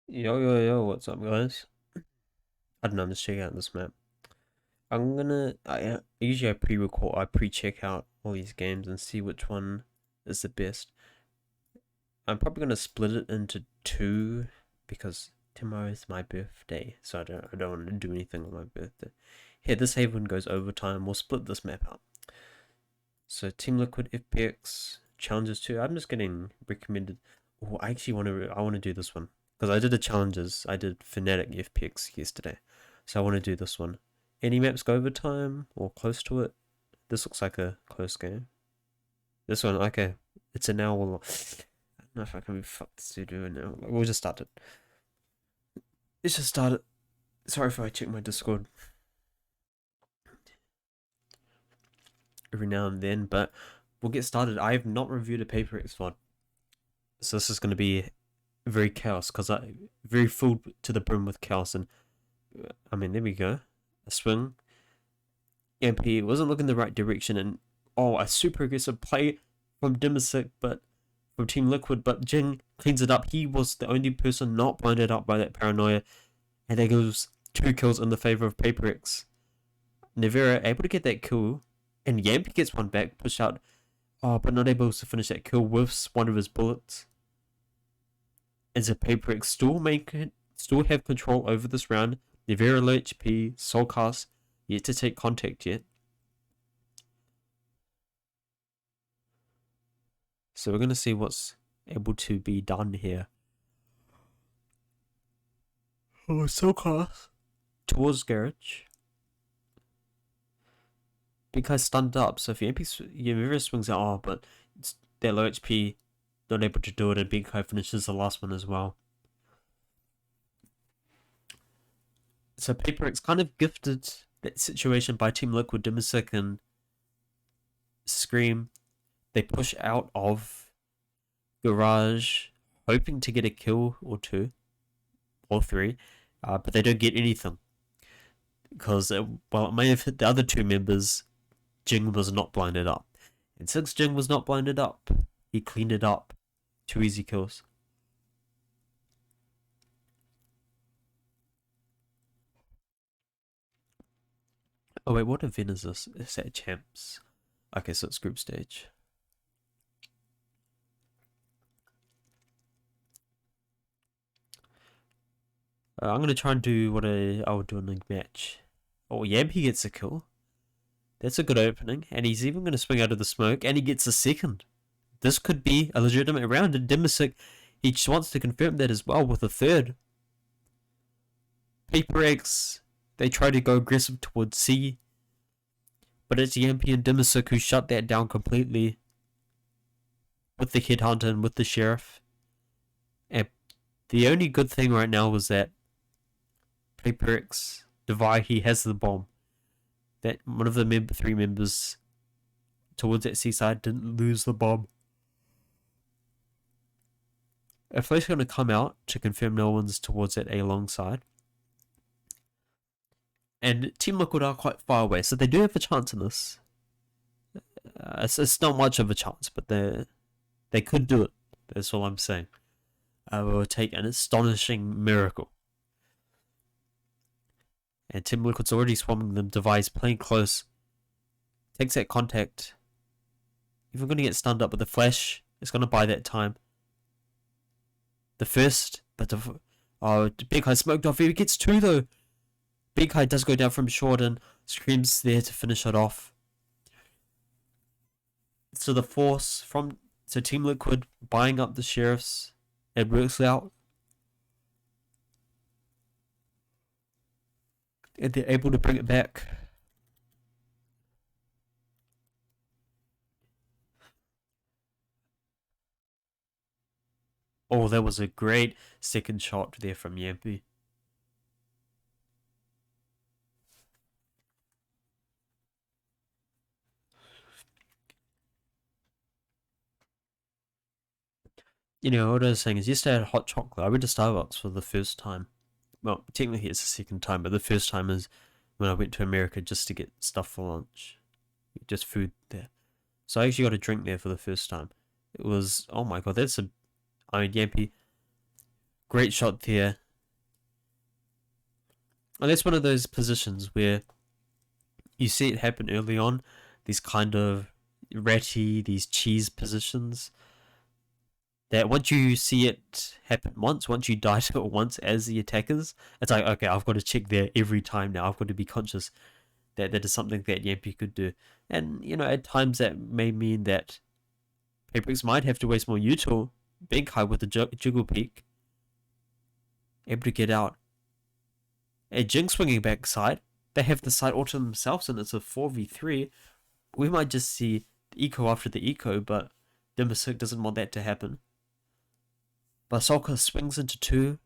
Yo, yo, yo, what's up, guys? I don't know, I'm just checking out this map. Usually I pre-record, I pre-check out all these games and see which one is the best. I'm probably gonna split it into two because tomorrow is my birthday, so I don't want to do anything on my birthday. Here, this Haven goes overtime. We'll split this map up. So Team Liquid FPX challenges 2. I'm just getting recommended. Oh, I want to do this one because I did the challenges. I did Fnatic FPX yesterday, so I want to do this one. Any maps go overtime or close to it? This looks like a close game. This one, okay, it's an hour long. I don't know if I can be fucked to do it now. We'll just start it. Let's just start it. Sorry if I check my Discord every now and then, but we'll get started. I have not reviewed a PaperX VOD, so this is going to be very chaos because I very full to the brim with chaos. And I mean, there we go, a swing. MP wasn't looking the right direction, and a super aggressive play from Dimisic, but from Team Liquid. But Jing cleans it up. He was the only person not blinded up by that paranoia, and there goes 2 kills in the favor of PaperX. Nevera able to get that kill, and Yampi gets one back, push out, but not able to finish that kill with one of his bullets. As a PaperX still have control over this round. Nevera low HP, Soulcast yet to take contact yet. So we're gonna see what's able to be done here. Oh, Soulcast towards Garage. Because stunned up, so if Nevera swings out, but they're low HP, not able to do it, and Big Kai finishes the last one as well. So PaperX kind of gifted that situation by Team Liquid, Dimisic, and Scream. They push out of Garage, hoping to get a kill or 2 or 3, but they don't get anything. Because, while it may have hit the other 2 members, Jing was not blinded up. And since Jing was not blinded up, he cleaned it up. 2 easy kills. Oh wait, what event is this? Is that champs? Okay, so it's group stage. I'm gonna try and do what I would do in a match. Oh, Yampi gets a kill. That's a good opening, and he's even gonna swing out of the smoke, and he gets a second. This could be a legitimate round, and Dimisic, he just wants to confirm that as well with a third. PaperX, they try to go aggressive towards C, but it's Yampi and Dimisic who shut that down completely with the headhunter and with the sheriff. And the only good thing right now was that PaperX, Devi, he has the bomb. That one of the 3 members towards that seaside didn't lose the bomb. A flash going to come out to confirm no one's towards that A long side. And Team Liquid are quite far away, so they do have a chance in this. It's not much of a chance, but they could do it. That's all I'm saying. It will take an astonishing miracle. And Team Liquid's already swarming them. Device playing close. Takes that contact. Even going to get stunned up with the flash. It's going to buy that time. The first, but Big High smoked off. He gets 2 though. Big High does go down from short, and Scream's there to finish it off. So the force from Team Liquid buying up the sheriffs, it works out. And they're able to bring it back. Oh, that was a great second shot there from Yampi. You know, what I was saying is yesterday I had hot chocolate. I went to Starbucks for the first time. Well, technically it's the second time, but the first time is when I went to America just to get stuff for lunch. Just food there. So I actually got a drink there for the first time. It was, oh my god, I mean, Yampi, Great shot there. And that's one of those positions where you see it happen early on. These kind of ratty, these cheese positions. That once you see it happen once you die to it once as the attackers, it's like, okay, I've got to check there every time now. I've got to be conscious that that is something that Yampi could do. And, you know, at times that may mean that PaperX might have to waste more util. Big high with the jiggle peak. Able to get out. A Jing swinging backside. They have the side auto themselves and it's a 4v3. We might just see the eco after the eco, but Dimbasuk doesn't want that to happen. Basoka swings into 2.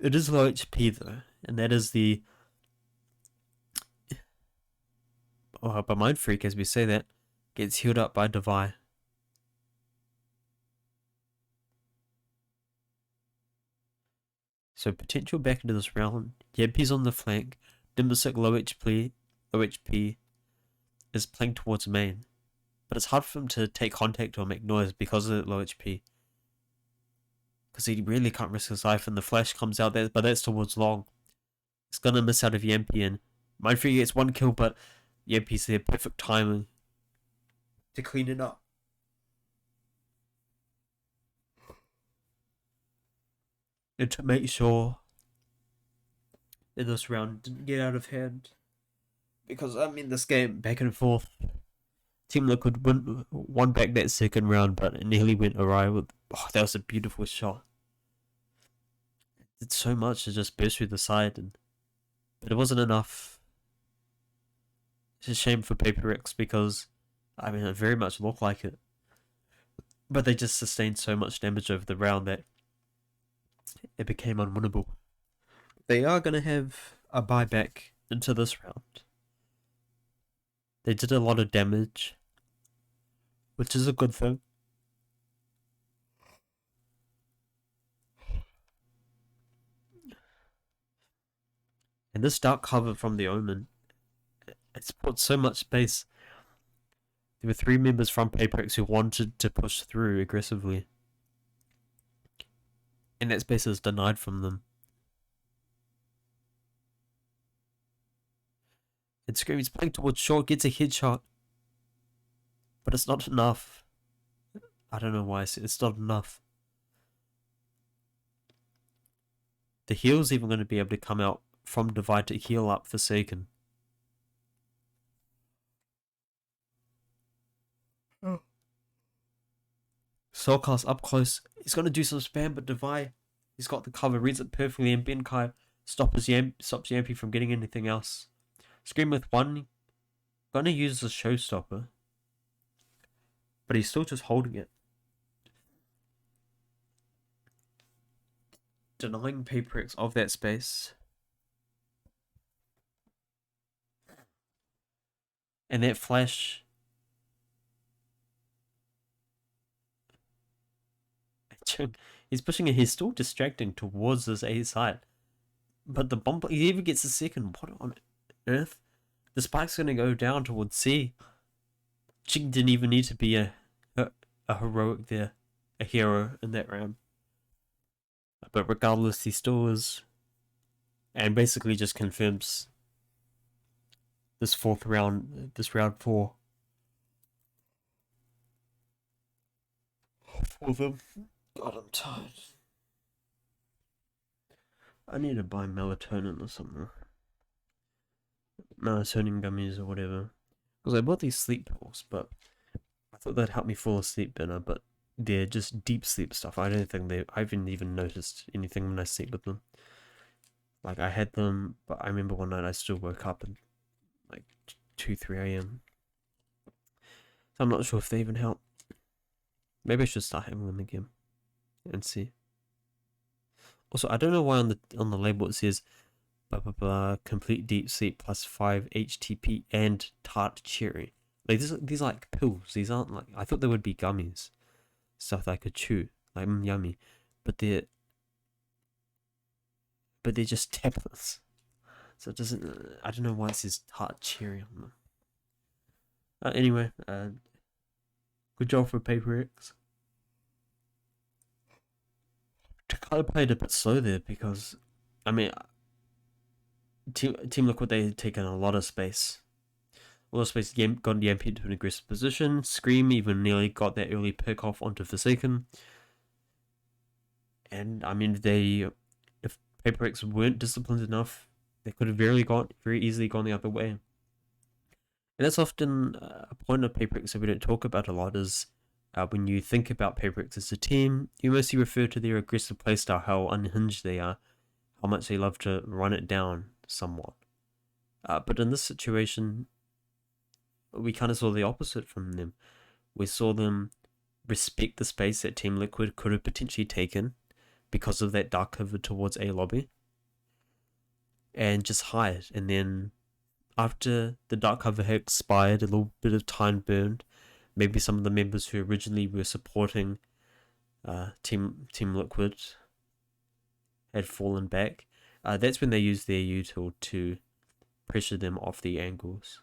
It is low HP though, and that is the... Oh, but Mind Freak, as we say that, gets healed up by Devi. So potential back into this round. Yampi's on the flank. Dimbasuk low HP is playing towards main. But it's hard for him to take contact or make noise because of the low HP. Because he really can't risk his life and the flash comes out there, but that's towards long. He's gonna miss out of Yampi and Mind Freak gets 1 kill, but Yampi's there, perfect timing to clean it up. And to make sure that this round didn't get out of hand. Because, I mean, this game, back and forth, Team Liquid won back that second round, but it nearly went awry with... Oh, that was a beautiful shot. It did so much to just burst through the side, but it wasn't enough. It's a shame for PaperX because, I mean, it very much looked like it. But they just sustained so much damage over the round that it became unwinnable. They are going to have a buyback into this round. They did a lot of damage, which is a good thing. And this dark cover from the Omen, it's put so much space. There were 3 members from PaperX who wanted to push through aggressively. And that space is denied from them. And Scream is playing towards short, gets a headshot. But it's not enough. I don't know why it's not enough. The heal's even going to be able to come out from Divide to heal up Forsaken. Oh. Soulcast up close. He's going to do some spam, but Divide, he's got the cover, reads it perfectly, and Benkai stops Yampi from getting anything else. Scream with 1. Going to use the showstopper. But he's still just holding it. Denying PaperX of that space. And that flash. He's pushing it. He's still distracting towards this A side. But the bomb, he even gets a second. What on earth? The spike's going to go down towards C. Ching didn't even need to be a heroic there. A hero in that round. But regardless, he still is. And basically just confirms this 4th round, this round 4. For them. God, I'm tired. I need to buy melatonin or something. Melatonin gummies or whatever. Because I bought these sleep pills, but I thought they'd help me fall asleep better, but they're just deep sleep stuff. I don't think I haven't even noticed anything when I sleep with them. Like, I had them, but I remember one night I still woke up at like 2-3 a.m. So I'm not sure if they even help. Maybe I should start having them again and see. Also, I don't know why on the label it says blah blah blah complete deep sleep plus 5 HTP and tart cherry. Like these are like pills. These aren't like, I thought they would be gummies, stuff that I could chew, like yummy, but they're just tablets. So it doesn't. I don't know why it says tart cherry on them. Anyway, good Good job for PaperX. Kind of played a bit slow there because, I mean, Team Liquid, they had taken a lot of space. A lot of space. Got Yampi into an aggressive position. Scream even nearly got that early pick off onto Forsaken. And I mean, if PaperX weren't disciplined enough, they could have very easily gone the other way. And that's often a point of PaperX that we don't talk about a lot is when you think about PaperX as a team, you mostly refer to their aggressive playstyle, how unhinged they are, how much they love to run it down somewhat. But in this situation, we kind of saw the opposite from them. We saw them respect the space that Team Liquid could have potentially taken because of that dark cover towards A lobby, and just hide. And then after the dark cover had expired, a little bit of time burned, maybe some of the members who originally were supporting Team Liquid had fallen back. That's when they used their util to pressure them off the angles.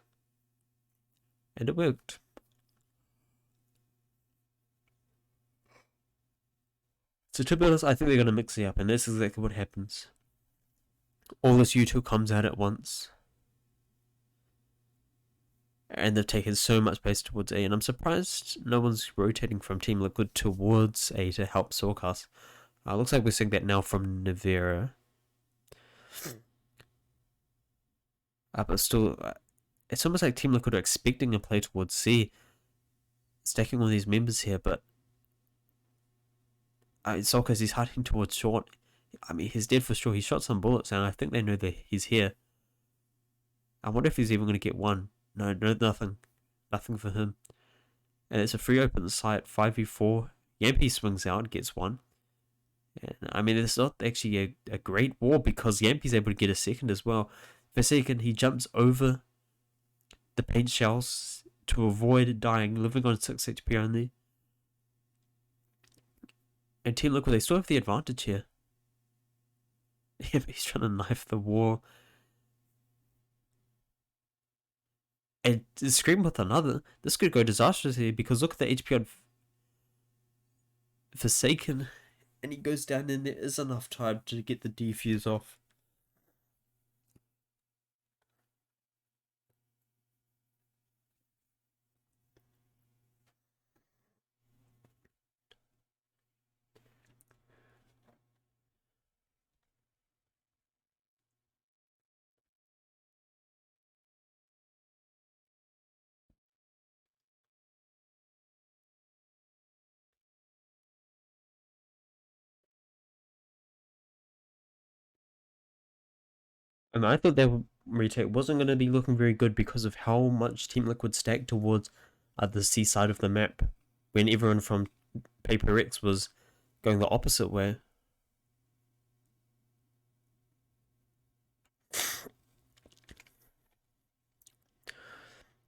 And it worked. So to be honest, I think they're going to mix it up, and that's exactly what happens. All this util comes out at once. And they've taken so much space towards A, and I'm surprised no one's rotating from Team Liquid towards A to help Sorecast. Looks like we're seeing that now from Navera. But still, it's almost like Team Liquid are expecting a play towards C, stacking all these members here, but Sorecast is hiding towards short. I mean, he's dead for sure. He shot some bullets, and I think they know that he's here. I wonder if he's even going to get one. No, nothing. Nothing for him. And it's a free open site, 5v4. Yampi swings out, gets one. And I mean, it's not actually a great war because Yampi's able to get a second as well. For a second, he jumps over the paint shells to avoid dying, living on 6 HP only. And Team Liquid, they still have the advantage here. He's trying to knife the wall. And Scream with another. This could go disastrously because look at the HP on Forsaken. And he goes down and there is enough time to get the defuse off. And I thought their retake wasn't going to be looking very good because of how much Team Liquid stacked towards the C side of the map when everyone from PaperX was going the opposite way.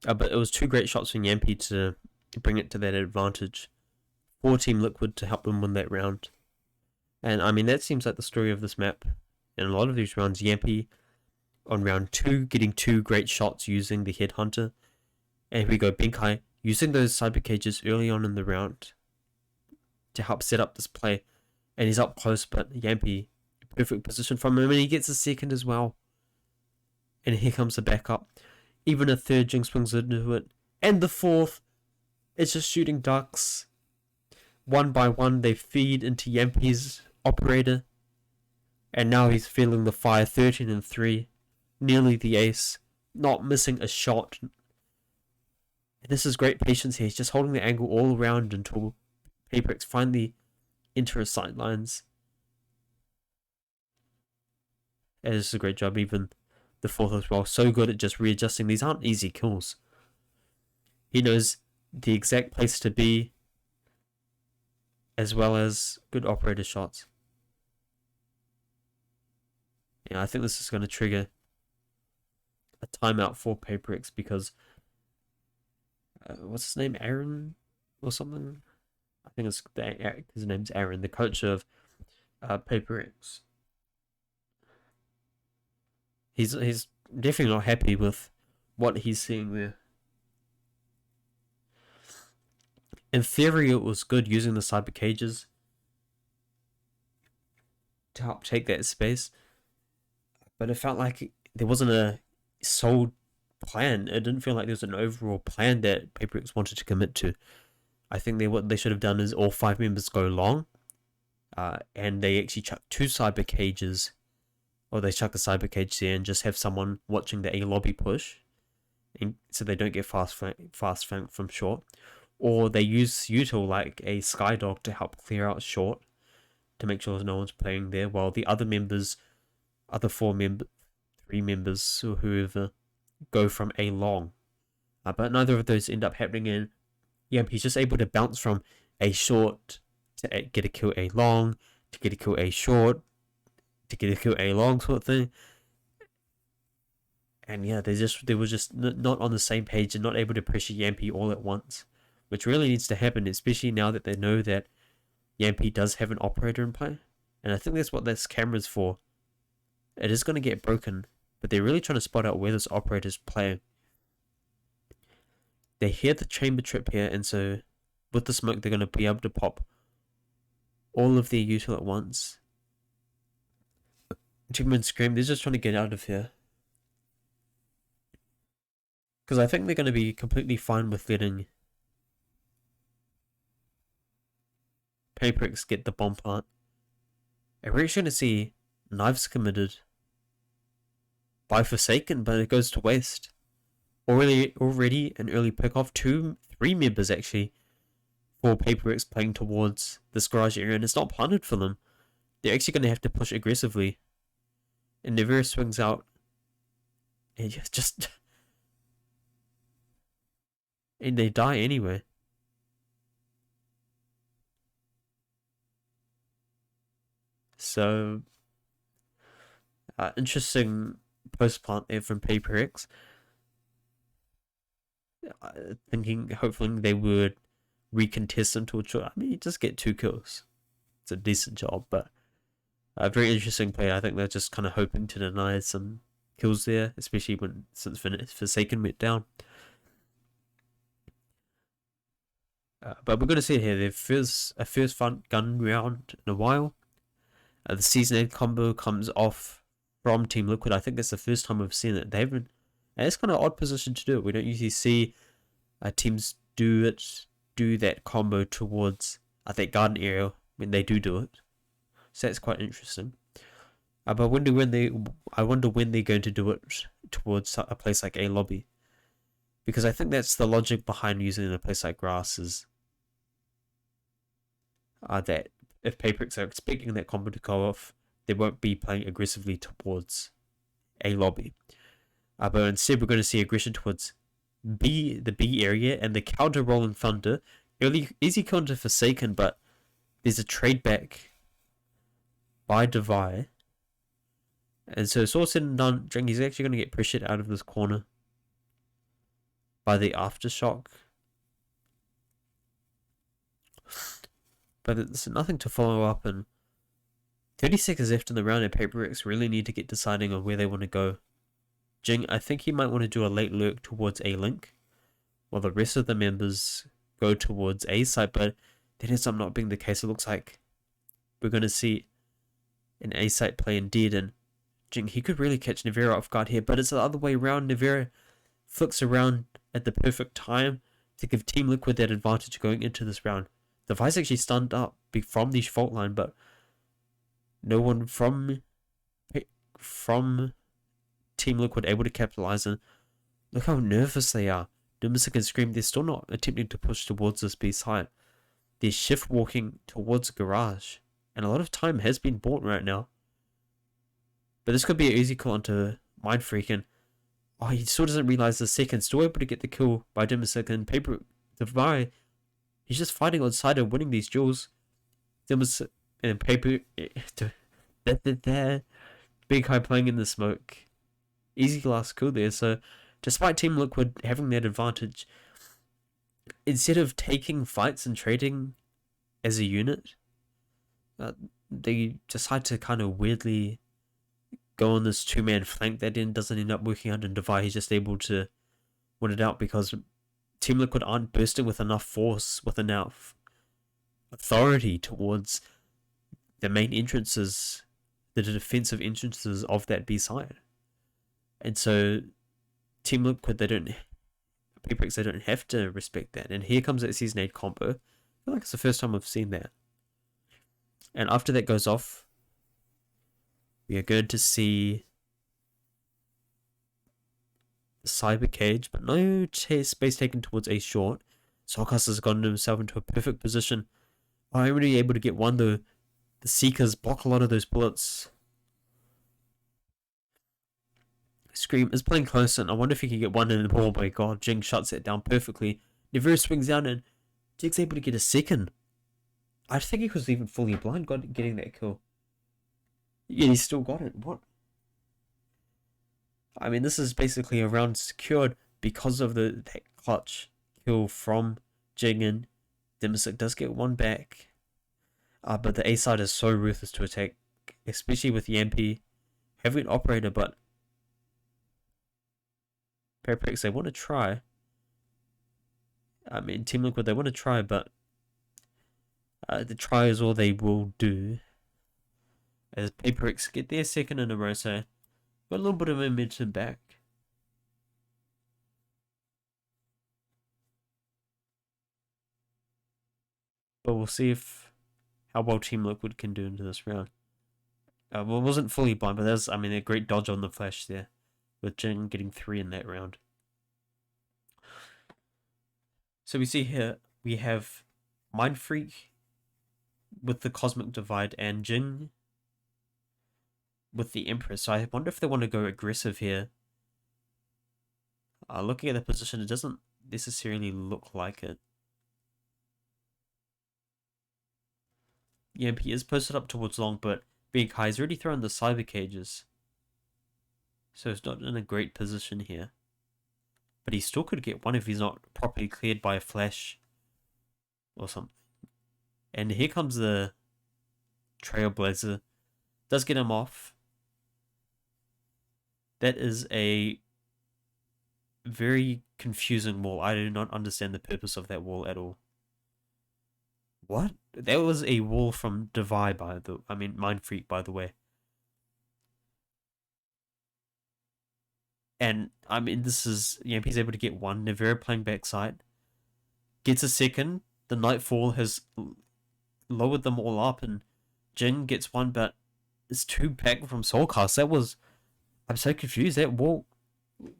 But it was 2 great shots from Yampi to bring it to that advantage for Team Liquid to help them win that round. And I mean, that seems like the story of this map. In a lot of these rounds, Yampi on round 2 getting 2 great shots using the Headhunter. And here we go, Benkai using those cyber cages early on in the round to help set up this play. And he's up close, but Yampi, perfect position from him, and he gets a second as well. And here comes the backup. Even a third Jinx swings into it. And the fourth, it's just shooting ducks. One by one, they feed into Yampi's operator. And now he's feeling the fire, 13 and 3. Nearly the ace. Not missing a shot. And this is great patience here. He's just holding the angle all around until PaperX finally enter his sightlines. And this is a great job, even the fourth as well. So good at just readjusting. These aren't easy kills. He knows the exact place to be, as well as good operator shots. Yeah, I think this is going to trigger a timeout for PaperX because what's his name, Aaron or something? I think his name's Aaron, the coach of PaperX. He's definitely not happy with what he's seeing there. in theory, it was good using the cyber cages to help take that space, but it felt like there wasn't a sole plan. It didn't feel like there was an overall plan that PaperX wanted to commit to. I think what they should have done is all 5 members go long, and they actually chuck 2 cyber cages, or they chuck a cyber cage there and just have someone watching the A lobby push, and so they don't get fast flank from short. Or they use util like a Skydog to help clear out short to make sure no one's playing there, while the other 3 members, or whoever, go from A long. But neither of those end up happening, and yeah, he's just able to bounce from A short to get a kill A long, to get a kill A short, to get a kill A long sort of thing. And yeah, they were just not on the same page and not able to pressure Yampi all at once, which really needs to happen, especially now that they know that Yampi does have an operator in play. And I think that's what this camera's for. It is going to get broken, but they're really trying to spot out where this operator's playing. They hear the chamber trip here, and so with the smoke, they're going to be able to pop all of their util at once. Jigman Scream, they're just trying to get out of here. Because I think they're going to be completely fine with letting PaperX get the bomb plant. And we're actually going to see knives committed by Forsaken, but it goes to waste. Already an early pick off. 3 members actually for PaperX playing towards this garage area, and it's not planted for them. They're actually going to have to push aggressively. And Nevera swings out. And just... and they die anyway. So... interesting post-plant there from PaperX. Thinking, hopefully they would recontest them to a shot. I mean, you just get 2 kills. It's a decent job, but a very interesting play. I think they're just kind of hoping to deny some kills there, especially since Forsaken went down. But we're going to see it here. Their first front gun round in a while. The Season 8 combo comes off from Team Liquid. I think that's the first time we've seen it. They haven't. And it's kind of an odd position to do it. We don't usually see teams do that combo towards that garden area when they do it. So that's quite interesting. But I wonder when they're going to do it towards a place like A lobby, because I think that's the logic behind using a place like Grass is that if PaperX are expecting that combo to go off, they won't be playing aggressively towards A lobby. But instead, we're going to see aggression towards the B area, and the counter Rolling Thunder. Easy counter Forsaken, but there's a trade back by Devi. And so it's all said and done. He's actually going to get pressured out of this corner by the Aftershock. But it's nothing to follow up, and 30 seconds left in the round, and PaperX really need to get deciding on where they want to go. Jing, I think he might want to do a late lurk towards A link, while the rest of the members go towards A side, but that ends up not being the case. It looks like we're going to see an A side play indeed, and Jing, he could really catch Nevera off guard here, but it's the other way around. Nevera flicks around at the perfect time to give Team Liquid that advantage going into this round. The Vice actually stunned up from the fault line, but no one from Team Liquid able to capitalize, and look how nervous they are. Nimisic and Scream, they're still not attempting to push towards this B side. They're shift walking towards Garage, and a lot of time has been bought right now. But this could be an easy call onto Mind Freak, and he still doesn't realize the second. Still able to get the kill by Nimisic, and Devi, he's just fighting on side and winning these duels. Nimisic and Big High playing in the smoke. Easy last kill there. So despite Team Liquid having that advantage, instead of taking fights and trading as a unit, they decide to kind of weirdly go on this 2-man flank that then doesn't end up working out, and Devi, he's just able to win it out because Team Liquid aren't bursting with enough force, with enough authority towards the main entrances, the defensive entrances of that B side. And so Team Liquid, PaperX, they don't have to respect that. And here comes that Season 8 combo. I feel like it's the first time I've seen that. And after that goes off, we are good to see the Cyber Cage, but no space taken towards A short. Soulcast has gotten himself into a perfect position. I'm already able to get one, though. The Seekers block a lot of those bullets. Scream is playing close, and I wonder if he can get one in the ball. My god, Jing shuts it down perfectly. Nevera swings out, and Jing's able to get a second. I think he was even fully blind getting that kill. Yeah, he still got it. What? I mean, this is basically a round secured because of that clutch kill from Jing, and Dimisic does get one back. But the A side is so ruthless to attack, especially with Yampi having an operator, but PaperX, they want to try. I mean, Team Liquid, they want to try, but the try is all they will do. As PaperX get their second in a row, so got a little bit of momentum back. But we'll see how well Team Liquid can do into this round. Well, it wasn't fully blind, but there's, I mean, a great dodge on the flash there, with Jing getting 3 in that round. So we see here, we have Mind Freak with the Cosmic Divide and Jing with the Empress. So I wonder if they want to go aggressive here. Looking at the position, it doesn't necessarily look like it. Yeah, he is posted up towards long, but being high, he's already thrown the Cyber Cages. So he's not in a great position here. But he still could get one if he's not properly cleared by a flash or something. And here comes the Trailblazer. Does get him off. That is a very confusing wall. I do not understand the purpose of that wall at all. What? That was a wall from Divide, Mind Freak, by the way. And, I mean, this is, he's able to get one. Nevera playing backside. Gets a second. The Nightfall has lowered them all up, and Jin gets one, but it's 2 back from Soulcast. That was, I'm so confused. That wall,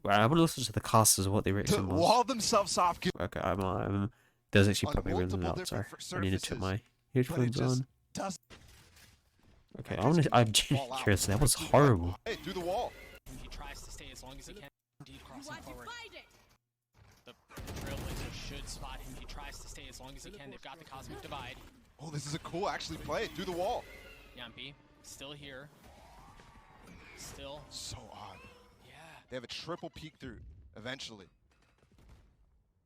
I want to listen to the casters, what their reaction was. Wall themselves off. Okay, there's actually probably really loud, sorry. I need to turn my headphones on. Okay, I'm genuinely curious. That was horrible. Hey, through the wall. He tries to stay as long as he can. Indeed, crossing forward. The Trailblazer should spot him. He tries to stay as long as he can. They've got the Cosmic Divide. Oh, this is a cool actually play through the wall. Yampi still here. Still. So odd. Yeah. They have a triple peek through eventually.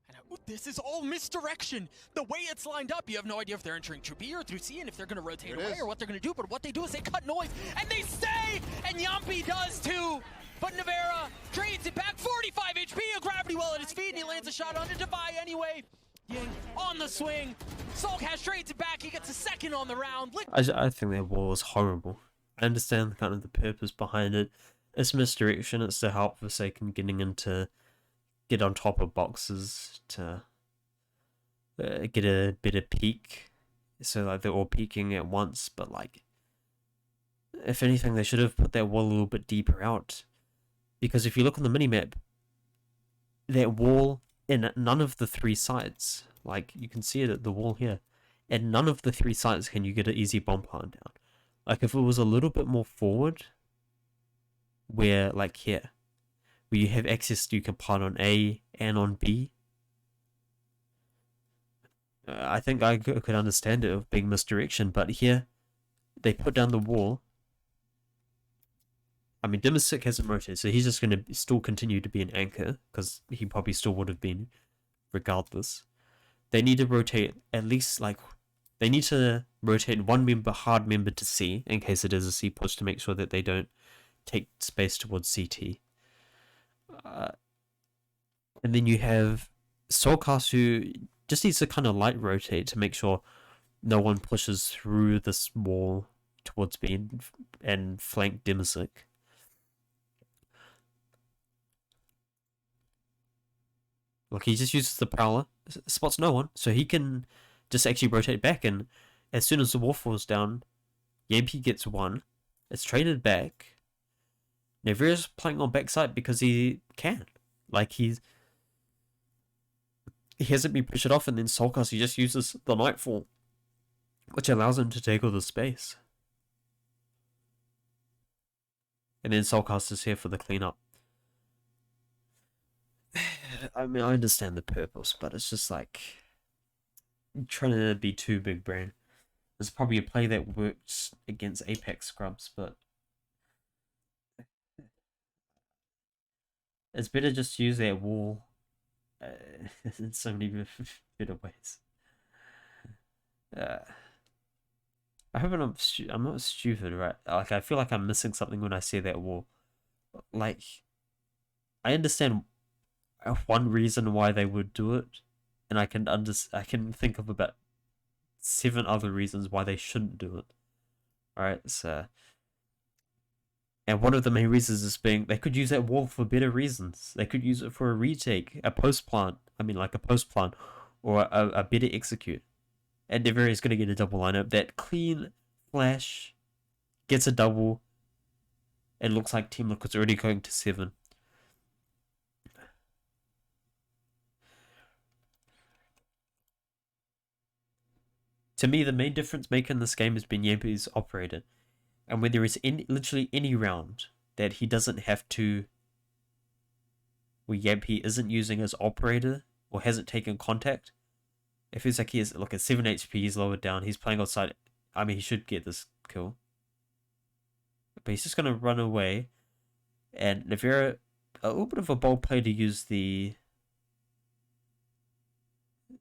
And this is all misdirection. The way it's lined up, you have no idea if they're entering through B or through C, and if they're going to rotate away or what they're going to do. But what they do is they cut noise, and they stay! And Yampi does too! But Nevera trades it back, 45 HP, a gravity well at his feet, and he lands a shot onto Defy anyway. Ying on the swing. Soulcast trades it back, he gets a second on the round. I think that wall is horrible. I understand kind of the purpose behind it. It's misdirection, it's to help Forsaken get on top of boxes to get a better peek, so like they're all peeking at once. But like, if anything, they should have put that wall a little bit deeper out, because if you look on the minimap, that wall in none of the 3 sides, like you can see it at the wall here, and none of the 3 sides can you get an easy bomb plant down. Like if it was a little bit more forward, where like here, where you have access, you can plant on A and on B. I think I could understand it of being misdirection, but here, they put down the wall. I mean, Dimisic hasn't rotated, so he's just going to still continue to be an anchor, because he probably still would have been, regardless. They need to rotate at least, like, they need to rotate one hard member to C, in case it is a C push, to make sure that they don't take space towards CT. And then you have Soulcaster just needs to kind of light rotate to make sure no one pushes through this wall towards B and flank Dimisic. Look, he just uses the Prowler, spots no one, so he can just actually rotate back, and as soon as the wall falls down, Yampy gets one. It's traded back. Nevera's playing on backside because he can. Like, he hasn't been pressured off, and then Soulcast, he just uses the Nightfall, which allows him to take all the space. And then Soulcast is here for the cleanup. I mean, I understand the purpose, but it's just like trying to be too big brain. There's probably a play that works against Apex scrubs, but it's better just to use that wall in so many better ways. I hope I'm not stupid, right? Like, I feel like I'm missing something when I see that wall. Like, I understand one reason why they would do it, and I can think of about 7 other reasons why they shouldn't do it. Alright, so, and one of the main reasons is being they could use that wall for better reasons. They could use it for a retake, a post plant. I mean, like a post plant, or a better execute. And Nevera is going to get a double lineup. That clean flash gets a double. It looks like Team Liquid's already going to 7. To me, the main difference maker in this game has been Yampy's operator. And when there is literally any round that he doesn't have to, where Yampy isn't using his operator or hasn't taken contact, it feels like he is, look, at 7 HP, he's lowered down, he's playing outside. I mean, he should get this kill. But he's just going to run away. And Nevera, a little bit of a bold play to use the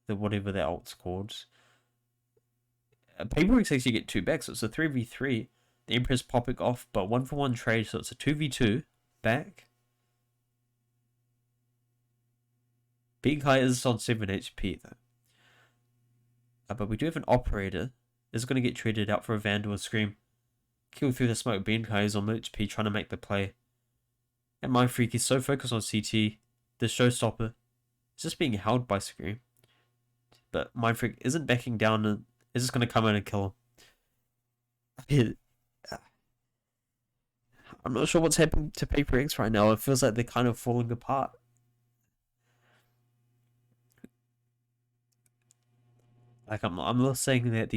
whatever that ult's called. PaperX actually get 2 back, so it's a 3v3. The Emperor's popping off, but 1-for-1 trade, so it's a 2v2 back. Big High is on 7 HP though. But we do have an operator. Is going to get traded out for a Vandal or Scream. Kill through the smoke. Benkai is on HP trying to make the play. And Mindfreak is so focused on CT. The showstopper is just being held by Scream. But Mindfreak isn't backing down and is just going to come in and kill him. I'm not sure what's happening to PaperX right now. It feels like they're kind of falling apart. Like, I'm not saying that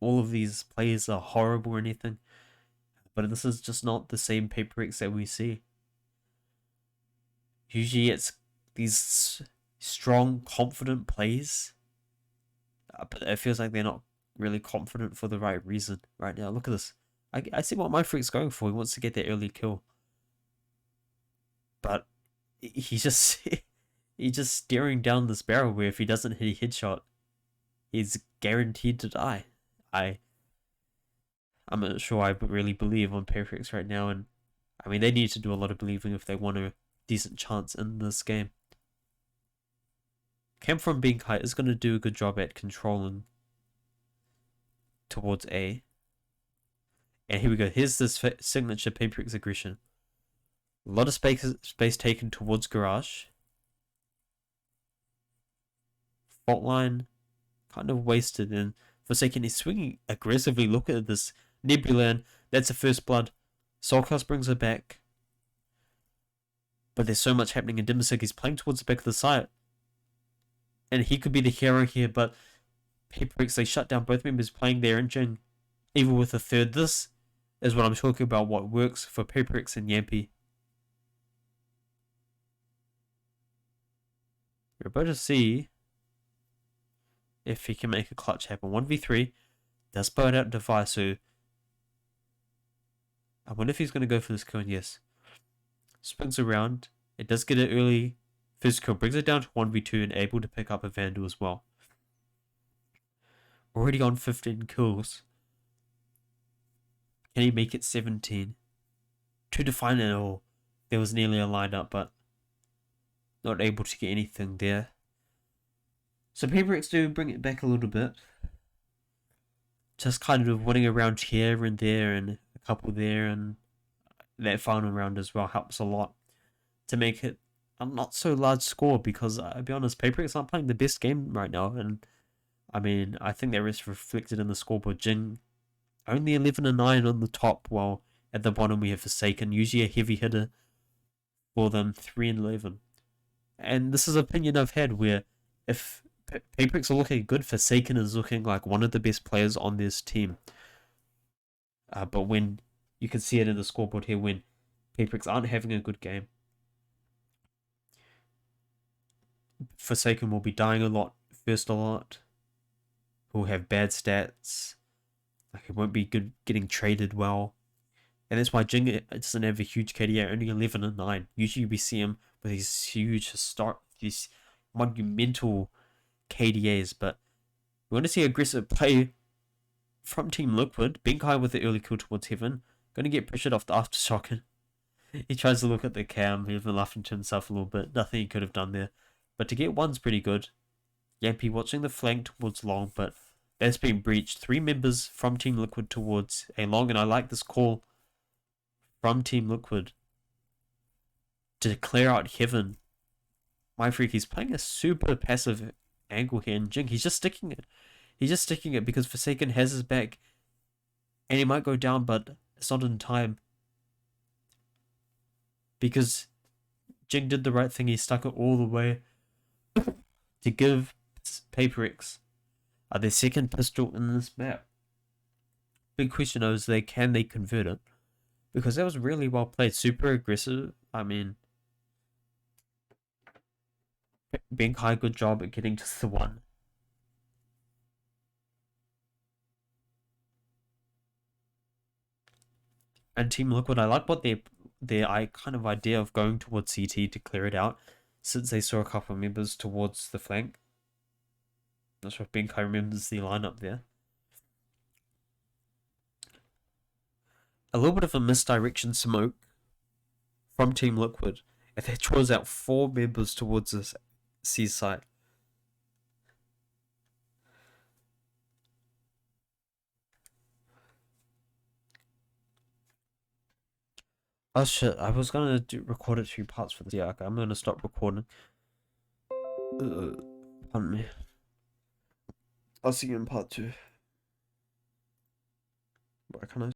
all of these players are horrible or anything, but this is just not the same PaperX that we see. Usually it's these strong, confident plays, but it feels like they're not really confident for the right reason right now. Look at this. I see what Mindfreak's going for. He wants to get that early kill, but he's just staring down this barrel where if he doesn't hit a headshot, he's guaranteed to die. I'm not sure I really believe on PaperX right now, and I mean, they need to do a lot of believing if they want a decent chance in this game. Cam from Being Kite is going to do a good job at controlling towards A. And here we go. Here's this signature PaperX aggression. A lot of space taken towards Garage. Fault line kind of wasted, and Forsaken is swinging aggressively. Look at this Nebula. That's a first blood. Soulcast brings her back. But there's so much happening in Dimisic. He's playing towards the back of the site. And he could be the hero here, but PaperX, they shut down both members playing their engine, even with a third. This is what I'm talking about, what works for PaperX and Yampy. We're about to see if he can make a clutch happen. 1v3 does burn out Device, so I wonder if he's going to go for this kill, and yes. Springs around. It does get an early first kill, brings it down to 1v2 and able to pick up a Vandal as well. Already on 15 kills. Can he make it 17? To define it all. There was nearly a lineup, but not able to get anything there. So PaperX do bring it back a little bit. Just kind of winning a round here and there and a couple there, and that final round as well helps a lot to make it a not so large score, because I'll be honest, PaperX aren't playing the best game right now, and I mean, I think that is reflected in the scoreboard. Jing only 11-9 on the top, while at the bottom we have Forsaken, usually a heavy hitter for them, 3-11. And this is an opinion I've had where if PaperX are looking good, Forsaken is looking like one of the best players on this team. But when you can see it in the scoreboard here, when PaperX aren't having a good game, Forsaken will be dying a lot, first a lot, will have bad stats, like it won't be good getting traded well. And that's why Jing doesn't have a huge KDA, only 11-9. Usually we see him with these huge these monumental KDAs, but we want to see aggressive play from Team Liquid. Benkai with the early kill towards Heaven, going to get pressured off the aftershock. He tries to look at the cam, he's been laughing to himself a little bit. Nothing he could have done there. But to get one's pretty good. Yampy watching the flank towards Long, but that's been breached. 3 members from Team Liquid towards a Long, and I like this call from Team Liquid to clear out Heaven. My freak, he's playing a super passive angle here, and Jing, he's just sticking it. He's just sticking it because Forsaken has his back, and he might go down, but it's not in time. Because Jing did the right thing, he stuck it all the way to give PaperX their second pistol in this map. Big question is, can they convert it? Because that was really well played, super aggressive. I mean, Benkai, good job at getting to the 1. And Team Liquid, I like what their kind of idea of going towards CT to clear it out, since they saw a couple of members towards the flank. Not sure if Benkai remembers the lineup there. A little bit of a misdirection smoke from Team Liquid, and they draws out 4 members towards the C side. Oh shit, I was gonna record it 2 parts for this. Yeah, okay, I'm gonna stop recording. Pardon me. I'll see you in part 2. Why can't I?